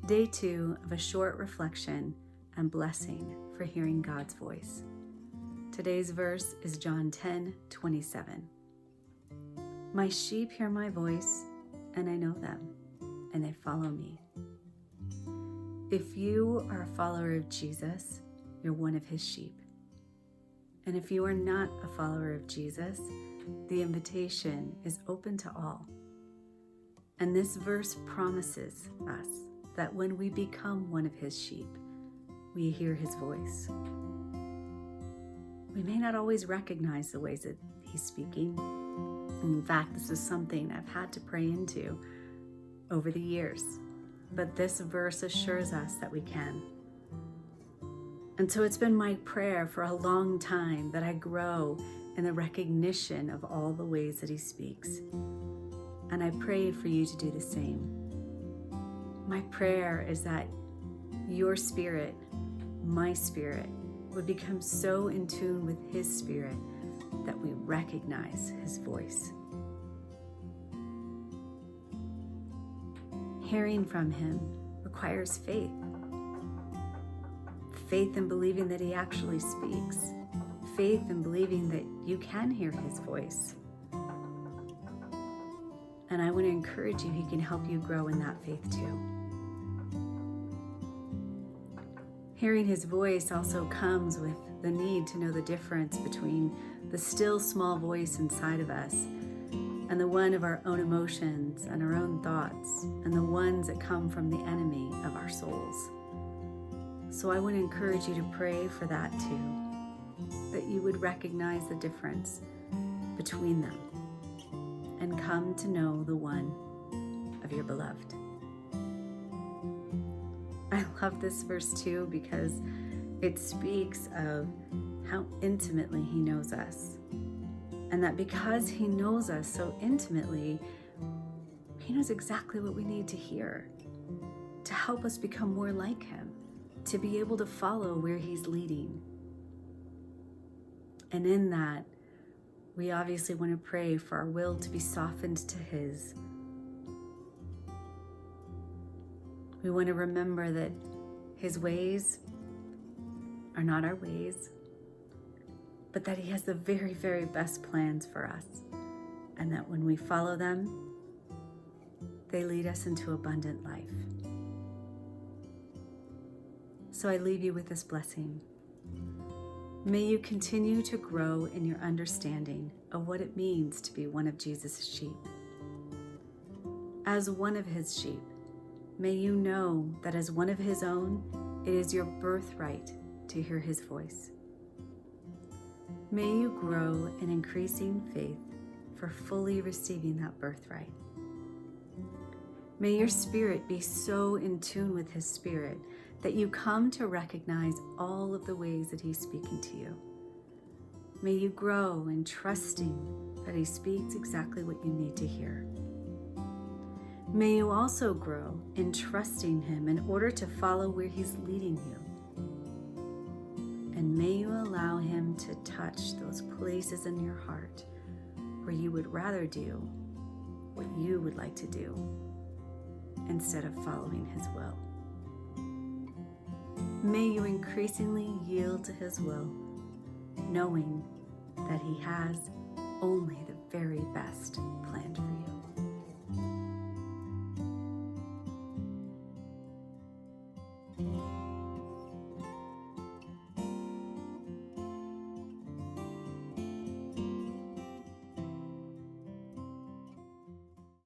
Day 2 of a short reflection and blessing for hearing God's voice. Today's verse is John 10:27. My sheep hear my voice, and I know them, and they follow me. If you are a follower of Jesus, you're one of his sheep. And if you are not a follower of Jesus, the invitation is open to all. And this verse promises us that when we become one of his sheep, we hear his voice. We may not always recognize the ways that he's speaking. In fact, this is something I've had to pray into over the years. But this verse assures us that we can. And so it's been my prayer for a long time that I grow in the recognition of all the ways that he speaks. And I pray for you to do the same. My prayer is that your spirit, my spirit, would become so in tune with his spirit that we recognize his voice. Hearing from him requires faith. Faith in believing that he actually speaks. Faith in believing that you can hear his voice. And I want to encourage you, he can help you grow in that faith too. Hearing his voice also comes with the need to know the difference between the still small voice inside of us and the one of our own emotions and our own thoughts and the ones that come from the enemy of our souls. So I want to encourage you to pray for that too, that you would recognize the difference between them and come to know the one of your beloved. I love this verse too because it speaks of how intimately he knows us. And that because he knows us so intimately, he knows exactly what we need to hear to help us become more like him, to be able to follow where he's leading. And in that, we obviously want to pray for our will to be softened to his. We want to remember that his ways are not our ways, but that he has the very, very best plans for us. And that when we follow them, they lead us into abundant life. So I leave you with this blessing. May you continue to grow in your understanding of what it means to be one of Jesus' sheep. As one of his sheep, may you know that as one of his own, it is your birthright to hear his voice. May you grow in increasing faith for fully receiving that birthright. May your spirit be so in tune with his spirit that you come to recognize all of the ways that he's speaking to you. May you grow in trusting that he speaks exactly what you need to hear. May you also grow in trusting him in order to follow where he's leading you. And may you allow him to touch those places in your heart where you would rather do what you would like to do instead of following his will. May you increasingly yield to his will, knowing that he has only the very best planned for you.